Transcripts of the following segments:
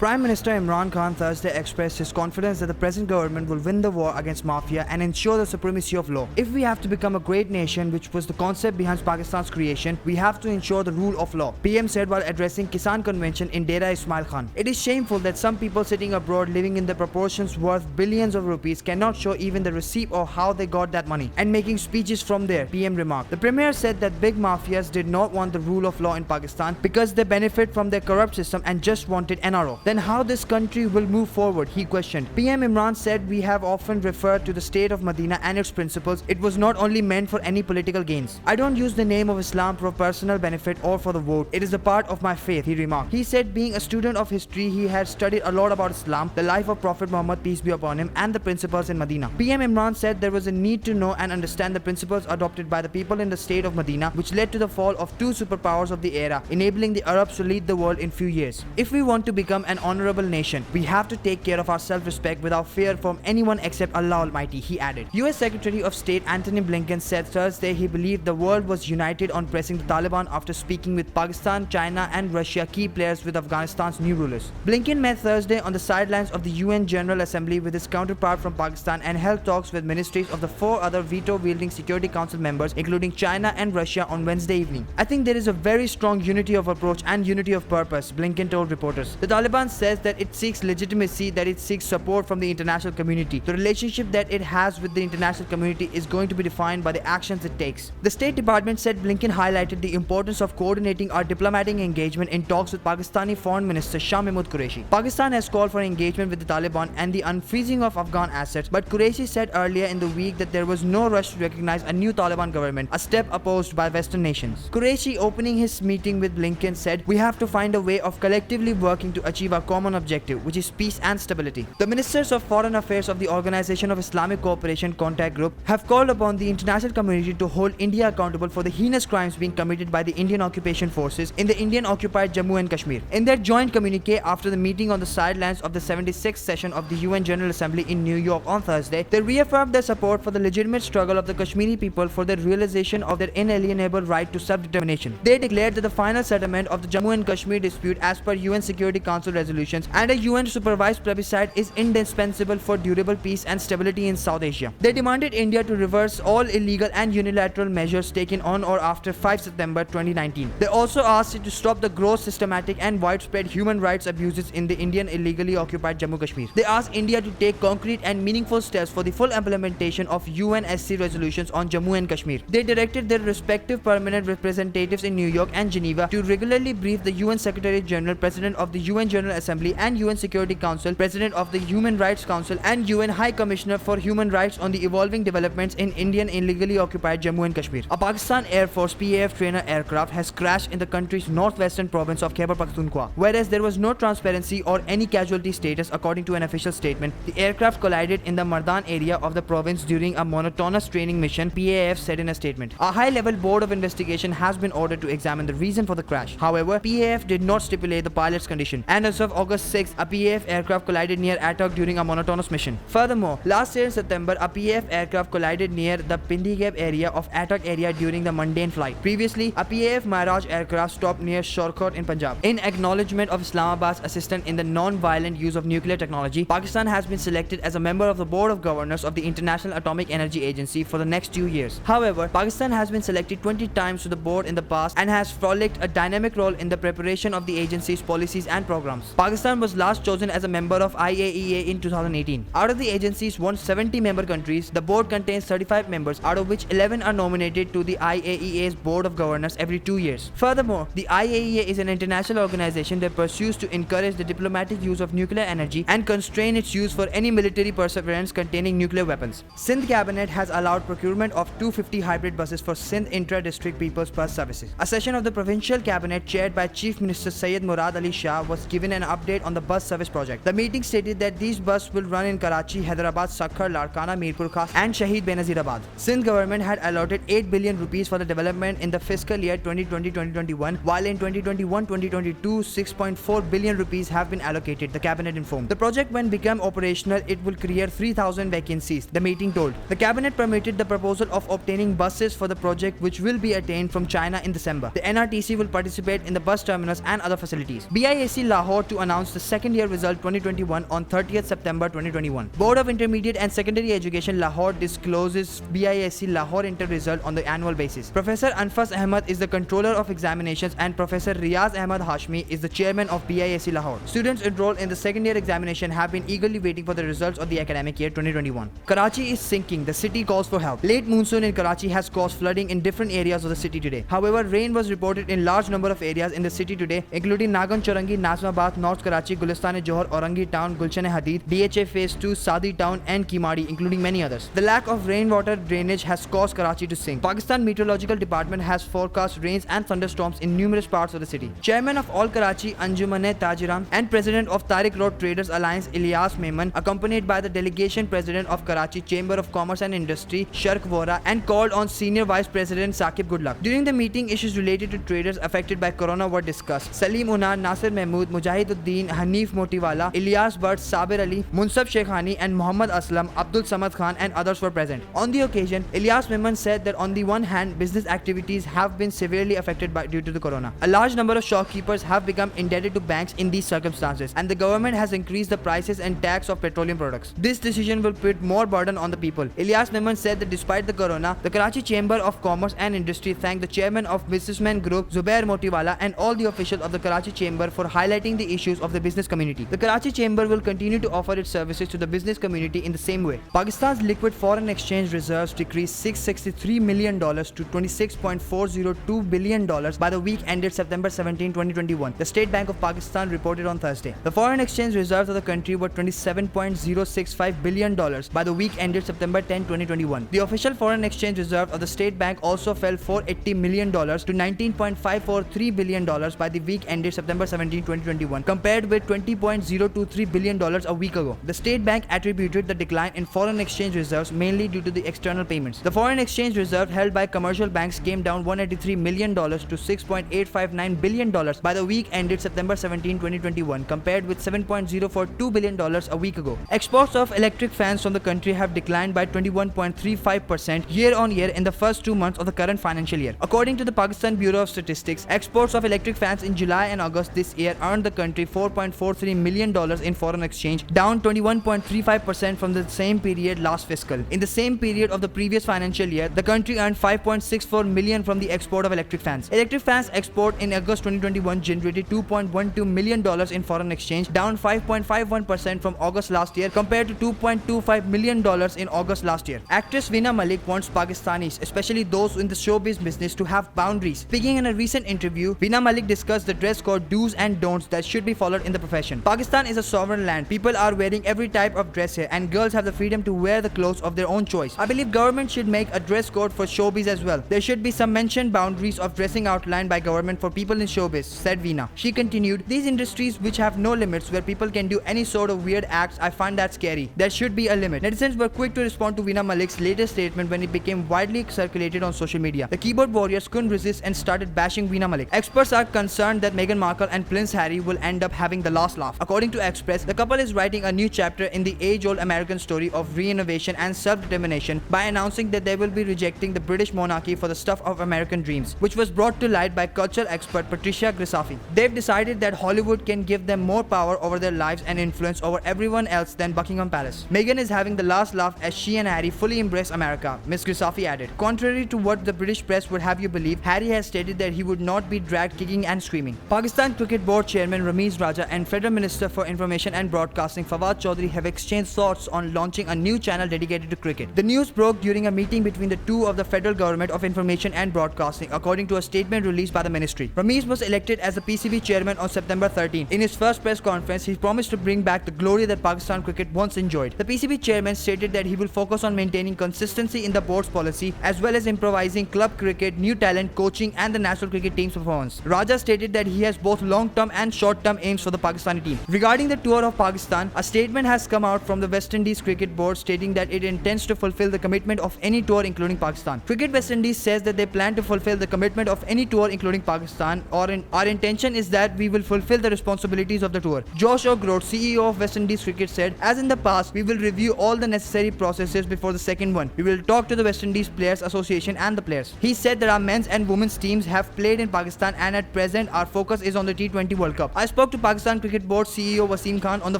Prime Minister Imran Khan Thursday expressed his confidence that the present government will win the war against mafia and ensure the supremacy of law. If we have to become a great nation, which was the concept behind Pakistan's creation, we have to ensure the rule of law, PM said while addressing Kisan Convention in Dera Ismail Khan. It is shameful that some people sitting abroad living in the proportions worth billions of rupees cannot show even the receipt or how they got that money and making speeches from there, PM remarked. The Premier said that big mafias did not want the rule of law in Pakistan because they benefit from their corrupt system and just wanted NRO. Then how this country will move forward, he questioned. PM Imran said we have often referred to the state of Medina and its principles. It was not only meant for any political gains. I don't use the name of Islam for personal benefit or for the vote. It is a part of my faith, he remarked. He said being a student of history, he had studied a lot about Islam, the life of Prophet Muhammad, peace be upon him, and the principles in Medina. PM Imran said there was a need to know and understand the principles adopted by the people in the state of Medina, which led to the fall of two superpowers of the era, enabling the Arabs to lead the world in few years. If we want to become an honorable nation, we have to take care of our self-respect without fear from anyone except Allah Almighty, he added. US Secretary of State Antony Blinken said Thursday he believed the world was united on pressing the Taliban after speaking with Pakistan, China and Russia, key players with Afghanistan's new rulers. Blinken met Thursday on the sidelines of the UN General Assembly with his counterpart from Pakistan and held talks with ministries of the four other veto-wielding Security Council members, including China and Russia, on Wednesday evening. I think there is a very strong unity of approach and unity of purpose, Blinken told reporters. The Taliban says that it seeks legitimacy, that it seeks support from the international community. The relationship that it has with the international community is going to be defined by the actions it takes. The State Department said Blinken highlighted the importance of coordinating our diplomatic engagement in talks with Pakistani Foreign Minister Shah Mahmood Qureshi. Pakistan has called for engagement with the Taliban and the unfreezing of Afghan assets, but Qureshi said earlier in the week that there was no rush to recognize a new Taliban government, a step opposed by Western nations. Qureshi, opening his meeting with Blinken, said, "We have to find a way of collectively working to achieve our common objective, which is peace and stability." The ministers of foreign affairs of the Organization of Islamic Cooperation Contact Group have called upon the international community to hold India accountable for the heinous crimes being committed by the Indian occupation forces in the Indian-occupied Jammu and Kashmir. In their joint communique after the meeting on the sidelines of the 76th session of the UN General Assembly in New York on Thursday, they reaffirmed their support for the legitimate struggle of the Kashmiri people for the realization of their inalienable right to self-determination. They declared that the final settlement of the Jammu and Kashmir dispute as per UN Security Council resolutions and a UN-supervised plebiscite is indispensable for durable peace and stability in South Asia. They demanded India to reverse all illegal and unilateral measures taken on or after 5 September 2019. They also asked it to stop the gross, systematic and widespread human rights abuses in the Indian illegally occupied Jammu Kashmir. They asked India to take concrete and meaningful steps for the full implementation of UNSC resolutions on Jammu and Kashmir. They directed their respective permanent representatives in New York and Geneva to regularly brief the UN Secretary General, President of the UN General Assembly and UN Security Council, President of the Human Rights Council and UN High Commissioner for Human Rights on the evolving developments in Indian illegally occupied Jammu and Kashmir. A Pakistan Air Force PAF trainer aircraft has crashed in the country's northwestern province of Khyber Pakhtunkhwa. Whereas there was no transparency or any casualty status according to an official statement, the aircraft collided in the Mardan area of the province during a monotonous training mission, PAF said in a statement. A high-level board of investigation has been ordered to examine the reason for the crash. However, PAF did not stipulate the pilot's condition, and as of August 6, a PAF aircraft collided near Attock during a monotonous mission. Furthermore, last year in September, a PAF aircraft collided near the Pindigab area of Attock area during the mundane flight. Previously, a PAF Mirage aircraft stopped near Shorkot in Punjab. In acknowledgement of Islamabad's assistance in the non-violent use of nuclear technology, Pakistan has been selected as a member of the Board of Governors of the International Atomic Energy Agency for the next 2 years. However, Pakistan has been selected 20 times to the board in the past and has frolicked a dynamic role in the preparation of the agency's policies and programs. Pakistan was last chosen as a member of IAEA in 2018. Out of the agency's 170 member countries, the board contains 35 members, out of which 11 are nominated to the IAEA's Board of Governors every 2 years. Furthermore, the IAEA is an international organization that pursues to encourage the diplomatic use of nuclear energy and constrain its use for any military perseverance containing nuclear weapons. Sindh cabinet has allowed procurement of 250 hybrid buses for Sindh intra-district people's bus services. A session of the provincial cabinet chaired by Chief Minister Syed Murad Ali Shah was given an update on the bus service project. The meeting stated that these buses will run in Karachi, Hyderabad, Sakhar, Larkana, Mirpur Khas and Shahid Benazirabad. Sindh government had allotted 8 billion rupees for the development in the fiscal year 2020-2021, while in 2021-2022, 6.4 billion rupees have been allocated, the cabinet informed. The project, when become operational, it will create 3,000 vacancies, the meeting told. The cabinet permitted the proposal of obtaining buses for the project, which will be attained from China in December. The NRTC will participate in the bus terminals and other facilities. BIAC Lahore to announce the second year result 2021 on 30th September 2021. Board of Intermediate and Secondary Education Lahore discloses BISC Lahore inter result on the annual basis. Professor Anfas Ahmed is the controller of examinations and Professor Riaz Ahmed Hashmi is the chairman of BISC Lahore. Students enrolled in the second year examination have been eagerly waiting for the results of the academic year 2021. Karachi is sinking. The city calls for help. Late monsoon in Karachi has caused flooding in different areas of the city today. However, rain was reported in large number of areas in the city today, including Nagan Chorangi, Nazimabad, North Karachi, Gulistan-e-Johar, Aurangi Town, Gulshan-e-Hadid, DHA Phase 2, Sadi Town and Kimadi, including many others. The lack of rainwater drainage has caused Karachi to sink. Pakistan Meteorological Department has forecast rains and thunderstorms in numerous parts of the city. Chairman of All Karachi Anjuman-e-Tajiran and President of Tariq Road Traders Alliance Ilyas Meghan, accompanied by the delegation President of Karachi Chamber of Commerce and Industry Shark Vora, and called on Senior Vice President Saqib Goodluck. During the meeting, issues related to traders affected by corona were discussed. Salim Unar, Nasir Mahmood, Mujahiduddin, Hanif Motiwala, Ilyas Bhatt, Sabir Ali, Munsab Shekhani and Muhammad Aslam, Abdul Samad Khan and others were present. On the occasion, Ilyas Meghan said that on the one hand, business activities have been severely affected due to the corona. A large number of shopkeepers have become indebted to banks in these circumstances, and the government has increased the prices and tax of petroleum products. This decision will put more burden on the people. Ilyas Meghan said that despite the corona, the Karachi Chamber of Commerce and Industry thanked the chairman of Businessman Group, Zubair Motiwala, and all the officials of the Karachi Chamber for highlighting the issues of the business community. The Karachi Chamber will continue to offer its services to the business community in the same way. Pakistan's liquid foreign exchange reserves decreased $663 million to $26.402 billion by the week ended September 17, 2021. The State Bank of Pakistan reported on Thursday. The foreign exchange reserves of the country were $27.065 billion by the week ended September 10, 2021. The official foreign exchange reserve of the State Bank also fell $480 million to $19.543 billion by the week ended September 17, 2021, compared with $20.023 billion a week ago. The State Bank attributed the decline in foreign exchange reserves mainly due to the external payments. The foreign exchange reserve held by commercial banks came down $183 million to $6.859 billion by the week ended September 17, 2021, compared with $7.042 billion a week ago. Exports of electric fans from the country have declined by 21.35% year-on-year in the first 2 months of the current financial year. According to the Pakistan Bureau of Statistics, exports of electric fans in July and August this year earned the country $4.43 million in foreign exchange, down 21.35% from the same period last fiscal. In the same period of the previous financial year, the country earned $5.64 million from the export of electric fans. Electric fans export in August 2021 generated $2.12 million in foreign exchange, down 5.51% from August last year compared to $2.25 million in August last year. Actress Veena Malik wants Pakistanis, especially those in the showbiz business, to have boundaries. Speaking in a recent interview, Veena Malik discussed the dress code do's and don'ts that should be followed in the profession. Pakistan is a sovereign land. People are wearing every type of dress here, and girls have the freedom to wear the clothes of their own choice. I believe government should make a dress code for showbiz as well. There should be some mentioned boundaries of dressing outlined by government for people in showbiz, said Veena. She continued, these industries which have no limits where people can do any sort of weird acts, I find that scary. There should be a limit. Netizens were quick to respond to Veena Malik's latest statement when it became widely circulated on social media. The keyboard warriors couldn't resist and started bashing Veena Malik. Experts are concerned that Meghan Markle and Prince Harry will end up having the last laugh. According to Express, the couple is writing a new chapter in the age-old American story of re-innovation and self-determination by announcing that they will be rejecting the British monarchy for the stuff of American dreams, which was brought to light by cultural expert Patricia Grisafi. They've decided that Hollywood can give them more power over their lives and influence over everyone else than Buckingham Palace. Meghan is having the last laugh as she and Harry fully embrace America, Ms. Grisafi added. Contrary to what the British press would have you believe, Harry has stated that he would not be dragged kicking and screaming. Pakistan Cricket Board Chairman Ramiz Raja and Federal Minister for Information and Broadcasting Fawad Chaudhry have exchanged thoughts on launching a new channel dedicated to cricket. The news broke during a meeting between the two of the Federal Government of Information and Broadcasting, according to a statement released by the ministry. Ramiz was elected as the PCB Chairman on September 13. In his first press conference, he promised to bring back the glory that Pakistan cricket once enjoyed. The PCB Chairman stated that he will focus on maintaining consistency in the board's policy as well as improvising club cricket, new talent, coaching and the national cricket team's performance. Raja stated that he has both long-term and short-term aims for the Pakistani team. Regarding the tour of Pakistan, a statement has come out from the West Indies Cricket Board stating that it intends to fulfill the commitment of any tour including Pakistan. Cricket West Indies says that they plan to fulfill the commitment of any tour including Pakistan, our intention is that we will fulfill the responsibilities of the tour. Josh O'Groat, CEO of West Indies Cricket, said, as in the past, we will review all the necessary processes before the second one. We will talk to the West Indies Players Association and the players. He said that our men's and women's teams have played in Pakistan and at present our focus is on the T20 World Cup. As per spoke to Pakistan Cricket Board CEO Wasim Khan on the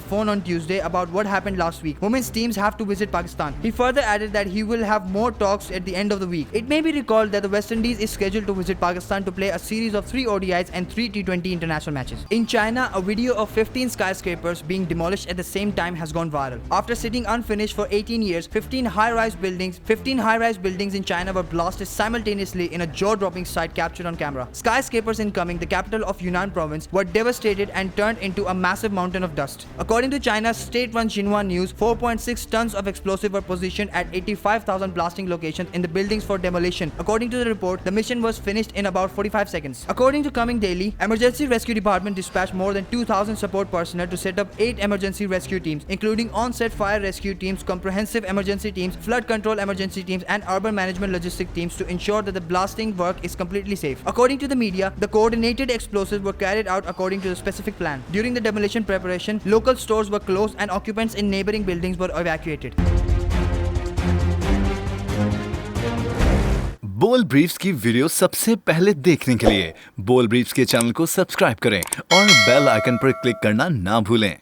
phone on Tuesday about what happened last week. Women's teams have to visit Pakistan. He further added that he will have more talks at the end of the week. It may be recalled that the West Indies is scheduled to visit Pakistan to play a series of 3 ODIs and 3 T20 international matches. In China, a video of 15 skyscrapers being demolished at the same time has gone viral. After sitting unfinished for 18 years, 15 high-rise buildings in China were blasted simultaneously in a jaw-dropping sight captured on camera. Skyscrapers incoming, the capital of Yunnan province, were devastated and turned into a massive mountain of dust. According to China's state-run Xinhua News, 4.6 tons of explosive were positioned at 85,000 blasting locations in the buildings for demolition. According to the report, the mission was finished in about 45 seconds. According to Coming Daily, Emergency Rescue Department dispatched more than 2,000 support personnel to set up 8 emergency rescue teams, including on-set fire rescue teams, comprehensive emergency teams, flood control emergency teams, and urban management logistic teams to ensure that the blasting work is completely safe. According to the media, the coordinated explosives were carried out according to the specific plan. During the demolition preparation, local stores were closed and occupants in neighboring buildings were evacuated. बोल briefs की video सबसे पहले देखने के लिए बोल briefs के channel को सब्सक्राइब करें और बेल आइकन पर क्लिक करना ना भूलें।